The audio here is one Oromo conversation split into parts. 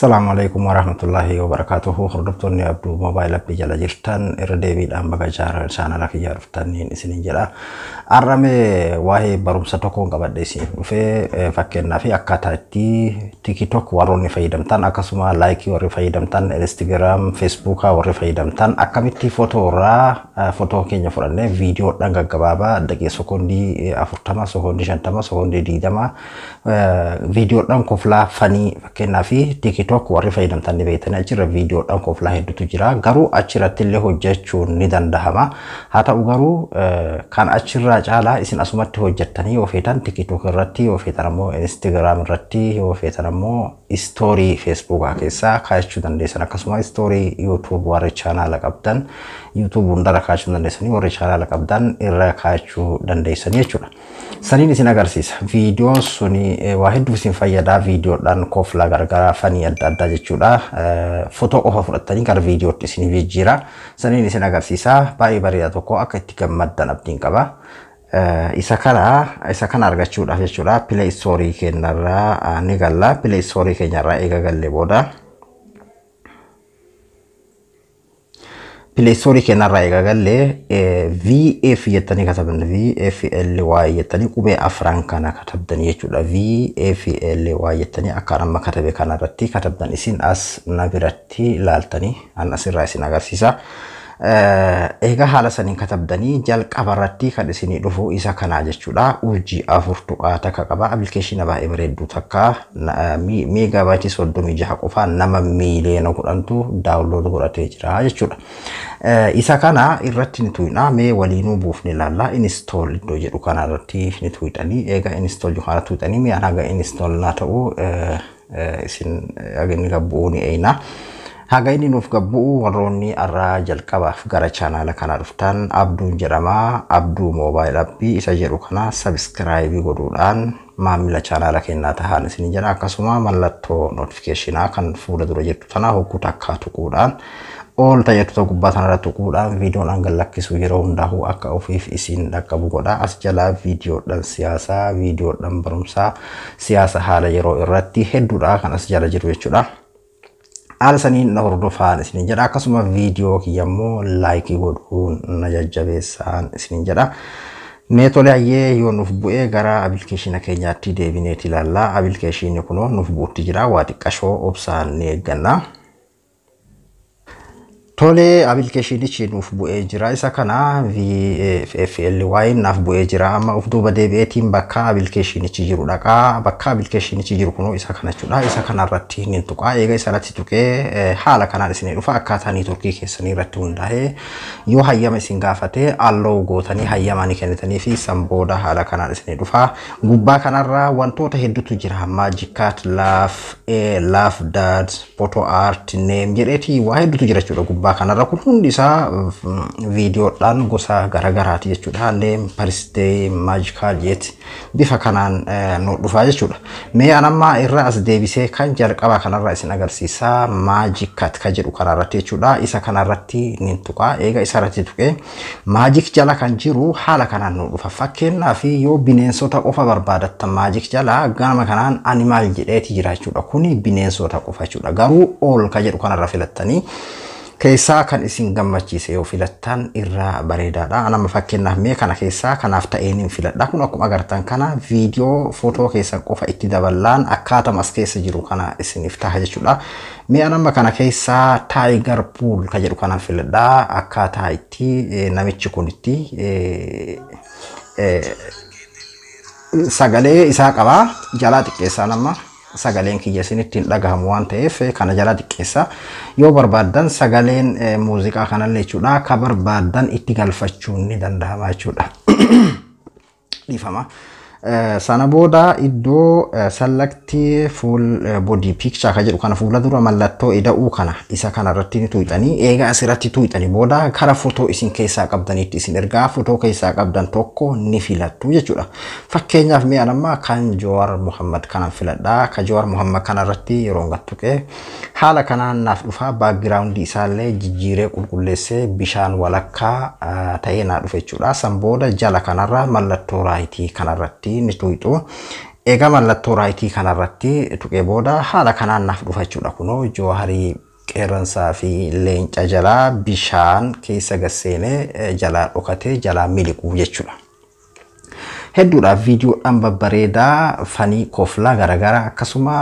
Assalamualaikum warahmatullahi wabarakatuh. Hordoftoonni abduu moobaayila appii jala jirtan irra deebiidhaan baga chaanala kiyyaa dhuftaniin isiniin jedha. Arrame waa'ee barumsa tokkoon qabadhe isin dhufee fakkeenyaaf akkaataa itti TikTok warroonni fayyadamtan akkasuma laayikii warri fayyadamtan Instagram, Facebook warri fayyadamtan akkamitti footoo keenya fudhannee viidiyoodhaan gaggabaabaa daqiiqaa sekoondii 40, sekoondii 50, sekoondii 20 viidiyoodhaan koflaa fanii fakkeenyaaf TikTok warri fayyadamtan ni beektan achirra viidiyoodhaan koflaa hedduutu jira. Garuu achirratti illee hojjechuun ni danda'ama. Haa ta'u garuu kan achirraa caalaa isin asumatti hojjettanii yoo feetan TikTok irratti yoo feetan ammoo Instagram irratti yoo feetan ammoo story Facebook keessaa kaa'achuu dandeessan akkasuma story YouTube warri channel qabdan YouTube hundarra kaa'achuu dandeessanii warri channel qabdan irra kaa'achuu dandeessan jechuudha. Saniin isin agarsiisa. Viidiyoon suni waa hedduu isin fayyada. Viidiyoodhaan koflaa gargaraa fanii adda addaa jechuudha. Footoo qofa fudhattanii gara viidiyootti isin jijjiira. Saniin isin agarsiisa. Baay'ee bareedaa tokko akka itti gammaddan abdiin qaba. Isa kana argachuudhaaf jechuudha. Play Store keenyarraa ni galla. Play Store keenyarraa eega gallee booda Play Store keenyarraa eega gallee VF jettanii katabdan VFLY jettanii qubee afran kana katabdan jechuudha. VFLY jettanii akka amma katabe kanarratti katabdan isin as na biratti ilaaltanii an asirraa isin agarsiisa. Eega haala saniin katabdanii jalqabarratti kan isinii dhufu isa kanaa jechuudha. Urjii 4 tuqaa takka qaba. Appilikeeshina baay'ee bareedduu takka meegaabaaytii 36 qofaa nama miiliyoona 10tu daawunlood godhatee jira jechuudha. Isa kana irratti ni tuyna mee waliinuu buufne ilaalla. Install iddoo jedhu kanarratti ni tuytanii eega install kana tuytanii mee anaga install na ta'u isin agni gabbu'uu ni eeyna. Haga inni nuuf gabbu'u warroonni arraa jalqabaaf gara channel kana dhuftan Abduun jedhama. Abduu mobile appii isa jedhu kana subscribe godhuudhaan maamila channel keenyaa tahaan isin jedha. Akkasuma mallattoo notification kan fuula dura jirtu tana hogguu takka tuquudhaan all tajaajiltoota gubbaa tanarra tuquudhaan viidiyoon hanga lakkisu yeroo hundaa'u akka ofiif isin dhaqqabu godha. As jalaa viidiyoodhaan siyaasaa, viidiyoodhaan barumsaa, siyaasa haala yeroo irratti hedduudha kan as jala jiru jechuudha. Haala saniin na hordofaan isin jedha. Akkasuma viidiyoo kiyyammoo laayikii godhuun na jajjabeessaan isin jedha. Meetolee ayyee yoo nuuf bu'ee gara appilikeeshina keenyaatti deebineeti ilaalla. Appilikeeshinni kunoo nuuf bu'uutti jira. Waa xiqqashoo obsaan ni eegganna. Tole appilikeeshinichi nuuf bu'ee jira. Isa kana VFLY naaf bu'ee jira. Amma of duuba deebi'eetiin bakka appilikeeshinichi jiru dhaqa. Bakka appilikeeshinichi jiru kunoo isa kana jechuudha. Isa kanarratti ni tuqa. Eega isa irratti tuqee haala kanaan isin dhufa akkaataa neetworkii keessanii irratti hundaa'ee yoo hayyama isin gaafate alloo gootanii hayyama ni kennitanii fi san booda haala kanaan isin dhufa. Gubbaa kanarra wantoota hedduutu jira. Magic Cat, Laugh Dad, Photo Art, Name jedheeti waa hedduutu jira jechuudha. Gubbaa kanarra kun hundi isaa viidiyoodhaan gosa garagaraati jechuudha. Name, Birthday, Magical jet bifa kanaan nu dhufa jechuudha. Mee anamma irra as deebisee kan jalqaba kanarra isin agarsiisa. Magic Cat ka jedhu kanarratti jechuudha. Isa kanarratti ni tuqa. Eega isa irratti tuqee Magic jala kan jiru haala kanaan nu dhufa. Fakkeenyaaf yoo bineensota qofa barbaadattan Magic jala gama kanaan animal jedheeti jira jechuudha. Kuni bineensota qofa jechuudha. Garuu all ka jedhu kanarra filattanii keessaa kan isin gammachiise yoo filattan irra bareedaadha. Anama fakkeenyaaf mee kana keessaa kanaaf ta'een filadha. Kun akkuma agartan kana viidiyoo footoo keessa qofa itti dabalaan akkaataa as keessa jiru kana isiniif ta'a jechuudha. Mee anama kana keessaa Tiger Pool ka jedhu kanaan filadha. Akkaataa itti namichi kun itti sagalee isaa qaba. Jalaa xiqqeessaa nama sagaleen kiyya isinitti dhagahamu waan ta'eef kana jala xiqqeessa. Yoo barbaadan sagaleen muuziqaa kanallee jechuudha ka barbaadan itti galfachuun ni danda'ama jechuudha. Dhiifama. Sana booda iddoo select full body picture ka jedhu kana fuula dura mallattoo ida'uu kana isa kanarratti ni tuyxanii eega asirratti tuyxanii booda kara footoo isin keessaa qabdanitti isin ergaa footoo keessaa qabdan tokko ni filattu jechuudha. Fakkeenyaaf mee anamma kan Jowaar Muhammad kana filadha. Ka Jowaar Muhammad kanarratti yeroo gattuqee haala kanaan naaf dhufa. Background isaallee jijjiiree qulqulleessee bishaan walakkaa ta'ee naa dhufe jechuudha. San booda jala kanarra mallattoo raayitii kanarratti ni tuyxu. Egaa mallattoo raayitii kanarratti tuqee booda haala kanaan naaf dhufa jechuudha. Kunoo Jawaarii qeerransaa fi leenca jalaa bishaan keessa gasseenee jalaa dhokatee jalaa miliquu jechuudha. Hedduudhaaf viidiyoodhaan babbareedaa fanii koflaa garagara akkasuma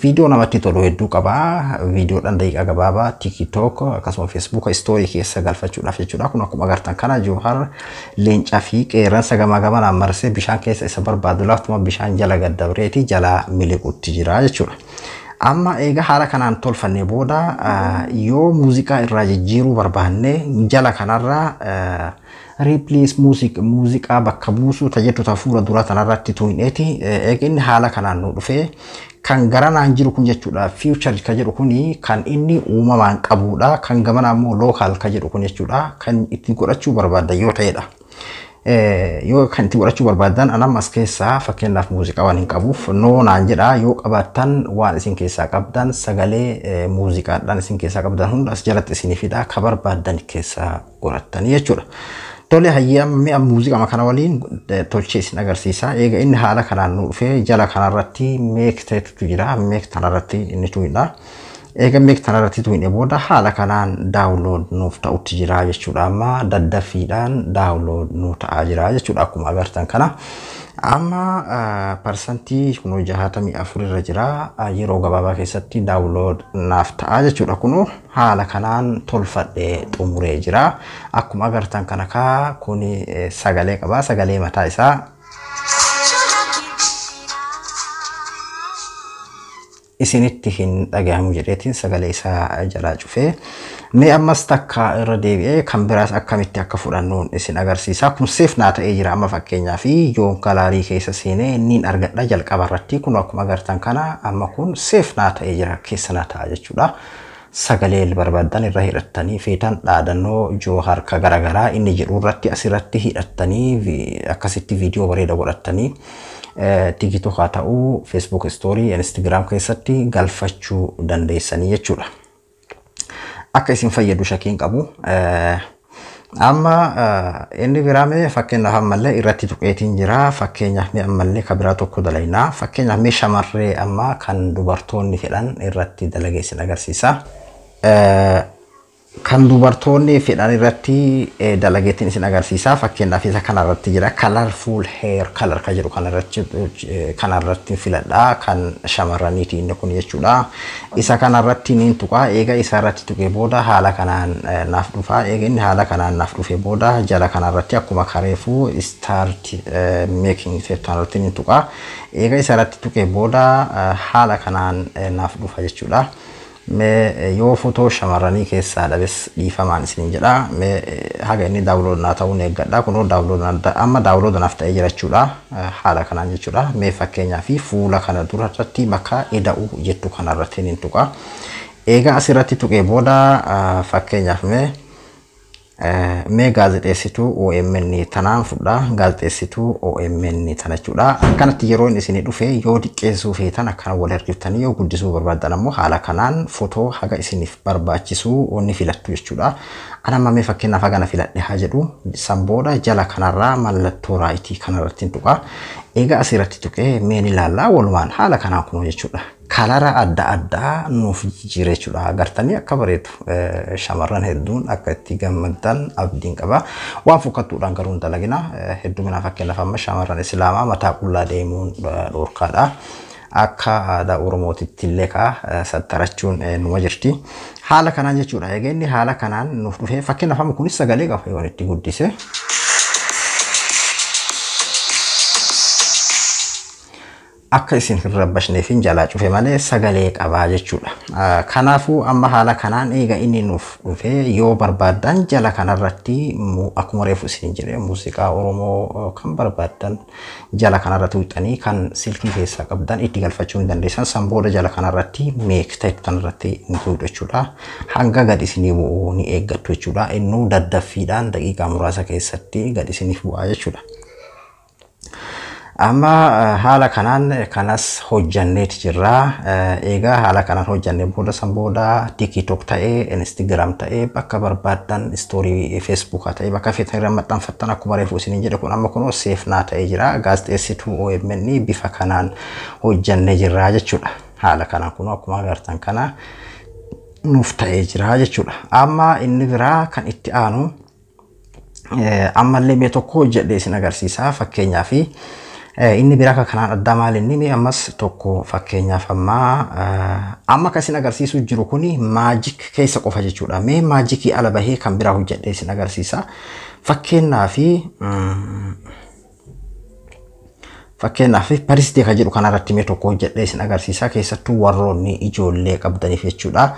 viidiyoo namatti tolu hedduu qabaa. Viidiyoodhaan daqiiqaa gabaabaa TikTok akkasuma Facebook story keessa galfachuudhaaf jechuudha. Kun akkuma agartan kana Jawaar leencaa fi qeerransa gamaa gamanaan marsee bishaan keessa isa barbaadu laftuma bishaan jala gaddabreeti jala miliquutti jira jechuudha. Amma eega haala kanaan tolfannee booda yoo muuziqaa irraa jijjiiruu barbaanne jala kanarraa replace muuziqaa bakka buusuu tajaajiltoota fuula duraa tanarratti tuuneeti eega inni haala kanaan nu dhufee kan garanaan jiru kun jechuudha. Future ka jedhu kuni kan inni uumamaan qabuudha. Kan gamanaa immoo local ka jedhu kun jechuudha. Kan itti godhachuu barbaaddan yoo ta'edha. Yoo kan itti godhachuu barbaadan anam as keessaa fakkeenyaaf muuziqaa waan hin qabuuf noonaan jedha. Yoo qabaattan waan isin keessaa qabdan sagalee muuziqaadhaan isin keessaa qabdan hunda as jalatti isinifidha. Ka barbaadan keessaa godhattanii jechuudha. Tole hayyam mi'a muuziqaa kana waliin tolchee isin agarsiisa. Eega inni haala kanaan nu dhufee jala kanarratti meek ta'etu jira. Meek tanarratti inni tuu'inha. Eega meek tanarratti tuu'ine booda haala kanaan daawunlood nuuf ta'utti jira jechuudha. Amma daddaffiidhaan daawunlood nu ta'aa jira jechuudha. Akkuma agartan kana. Amma parsantii kunoo 64 irra jira. Yeroo gabaabaa keessatti daawunlood naaf ta'aa jechuudha. Kunoo haala kanaan tolfadhee xumuree jira. Akkuma agartan kana kuni sagalee qaba. Sagalee mataa isaa isinitti hin dhagahamu jedheetiin sagalee isaa jalaa cufee mee ammas takka irra deebi'ee kan biraas akkamitti akka fudhannuun isin agarsiisa. Kun seef naa ta'ee jira amma fakkeenyaa fi yoon galaarii keessa seenee niin argadha jalqaba irratti kun akkuma agartan kana amma kun seef naa ta'ee jira keessa naa ta'a jechuudha. Sagalee barbaadan irra hidhattanii feetan dhaadannoo Jawaar ka garagaraa inni jedhu irratti asirratti hidhattanii akkasitti viidiyoo bareeda godhattanii TikTok haa ta'uu Facebook story Instagram keessatti galfachuu dandeessanii jechuudha. Akka isin fayyadu shakkiin qabu. Amma inni biraame fakkeenyaaf ammallee irratti tuqeetiin jira. Fakkeenyaaf ammallee ka biraa tokko dalaynaa. Fakkeenyaaf mee shamarree amma kan dubartoonni fedhan irratti dalageessin agarsiisa. Kan dubartoonni fedhan irratti dalageetiin isin agarsiisa. Fakkeenyaaf isa kanarratti jira colorful hair color ka jedhu kanarratti filadha. Kan shamarraniiti inni kun jechuudha. Isa kanarratti niin tuqaa. Eega isa irratti tuqee booda haala kanaan naaf dhufa. Eega inni haala kanaan naaf dhufee booda jala kanarratti akkuma kareefuu start making kanarratti niin tuqaa. Eega isa irratti tuqee booda haala kanaan naaf dhufa jechuudha. Yoo footoo shamarranii keessaa dhabes dhiifamaan isiniin jedha. Haga inni daawunlood naa ta'uun eeggadha. Kunoo daawunlood amma daawunlood naaf ta'ee jira jechuudha. Haala kanaan jechuudha. Mee fakkeenyaa fi fuula kana duratti bakka eda'u jettu kanarratti niin tuqa. Eega asirratti tuqee booda fakkeenyaaf mee gaazexeessituu OMN tanaan fudha. Gaazexeessituu OMN tana jechuudha. Akkanatti yeroo inni isin dhufe yoo diqqeessuu feetan akkana wal hirkiftanii yoo guddisuu barbaadan ammoo haala kanaan footoo haga isiniif barbaachisu onni filattu jechuudha. Anamma mee fakkeenyaaf hagana filadhe haa jedhu san booda jala kanarraa mallattoo raayitii kanarratti tuqa. Eega asirratti tuqee meen ilaallaa walumaan haala kanaan kunoo jechuudha. Kalara adda addaa nuuf jijjiira jechuudha. Agartanii akka bareedu shamarran hedduun akka itti gammadan abdiin qaba. Waan fokkattuudhaan garuu hin dalagina. Hedduminaa fakkeenyaaf amma shamarran Islaamaa mataa qullaa deemuun dhorkaadha. Akka aadaa Oromootitti illee sattarachuun numa jirti. Haala kanaan jechuudha. Egaa inni haala kanaan nuuf dhufee fakkeenyaaf amma kunis sagalee qaba yoo itti guddise. Akka isin hin rabbashneef jalaa cufe malee sagalee qabaa jechuudha. Kanaafuu amma haala kanaan eega inni nuuf dhufee yoo barbaadan jala kanarratti akkuma reefu isin jedhee muuziqaa Oromoo kan barbaadan jala kanarratti tuqxanii kan silkii keessaa qabdan itti galfachuu hin dandeessan. San booda jala kanarratti meek ta'e kanarratti ni tuqxu jechuudha. Hanga gad isinii bu'u ni eeggattu jechuudha. Innuu daddaffiidhaan daqiiqaa muraasa keessatti gad isiniif bu'aa jechuudha. Amma haala kanaan kanas hojjanneet jirra. Egaa haala kanaan hojjannee booda san booda TikTok ta'ee, Instagram ta'ee, bakka barbaadan story Facebook ta'ee, bakka feetan irra maxxanfattan akkuma reefu isiniin jedhe kun amma kunoo safe naa ta'ee jira. Gaazexeessituu OMN bifa kanaan hojjannee jirra jechuudha. Haala kanaan kunoo akkuma agartan kana nuuf ta'ee jira jechuudha. Amma inni biraa kan itti aanu ammallee mee tokko jedhee isin agarsiisa. Fakkeenyaaf inni biraa kanaan adda maal inni mee ammas tokko fakkeenyaaf amma kan isin agarsiisu jiru kuni maajik keessa qofa jechuudha. Mee maajikii ala bahee kan biraa hojjedhee isin agarsiisa. Fakkeenyaaf Paris Day jedhu kanarratti mee tokko hojjedhee isin agarsiisa. Keessattuu warroonni ijoollee qabdaniif jechuudha.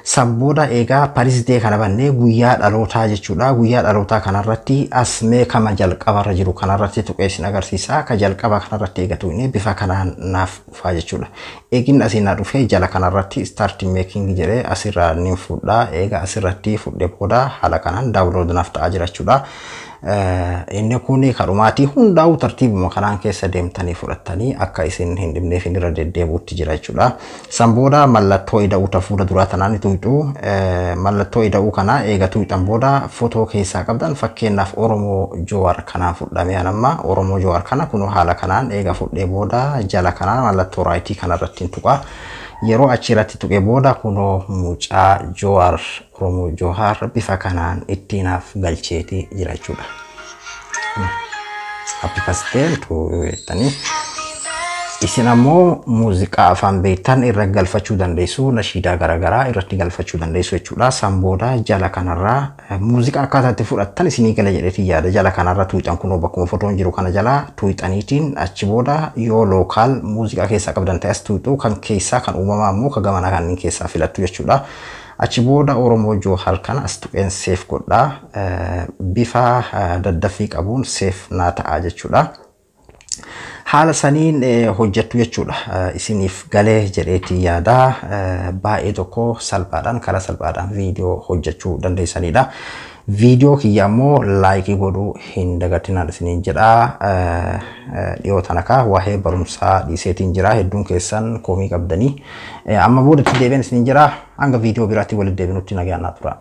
Sanbooda egaa Paris Day kana bannee guyyaa dhalootaa jechuudha. Guyyaa dhalootaa kanarratti as mee kama jalqabarra jiru kanarratti tuqee isin agarsiisa. Ka jalqaba kanarratti eegatu inni bifa kanaan naaf dhufaa jechuudha. Eegin asiin dhufee jala kanarratti start making jedhee asirraa ni fudhaa. Egaa asirratti fudhee booda haala kanaan download naaf ta'aa jira jechuudha. Inni kuni kadhumaati hundaa'u tartiibuma kanaan keessa deemtanii fudhattanii akka isin hin dhibneef irra deddeebuutti jira jechuudha. Sanbooda mallattoo ida'uu tafuudha duraa tanaan tuqxu mallattoo ida'uu kana eegatu hidhan booda footoo keessaa qabdan fakkeenyaaf Oromoo Jowaar kanaan fudhamee anamma Oromoo Jowaar kana kunoo haala kanaan eega fudhee booda jala kanaan mallattoo raayitii kanarratti tuqa. Yeroo achirratti tuqee booda kunoo mucaa Jowaar Oromoo Jowaar bifa kanaan ittiinaaf galcheeti jira jechuudha. Appikasteen tuuttanii isin ammoo muuziqaa afaan beektan irra galfachuu dandeessu, nashiidaa garaagaraa irratti galfachuu dandeessu jechuudha. Sanbooda jala kanarraa muuziqaa akkaataa itti fudhattan isinii gala jedheetii yaada. Jala kanarra tuuxan kunoo bakkuma fotoon jiru kana jala tuuxaniitiin achi booda yoo lookaal muuziqaa keessaa qabdan ta'es tuuxu kan keessaa kan uumamaa ammoo ka gamanaa kanneen keessaa filattu jechuudha. Achi booda Oromoo Jowaar kana as tuqeen safe godhaa. Bifa daddaffii qabuun safe naa ta'a jechuudha. Haala saniin hojjettu jechuudha. Isiniif galee jedheetii yaada. Baay'ee tokko salphaadhaan karaa salphaadhaan viidiyoo hojjechuu dandeessanidha. Viidiyoo kiyya ammoo laayikii godhuu hin dagatinaa isiniin jedha. Dhiyoo tanaka waa'ee barumsaa dhiiseetiin jira. Hedduun keessan komii qabdanii. Amma boodatti deebiin isiniin jira. Hanga viidiyoo biraatti walitti deebinutti nagaan naa tura.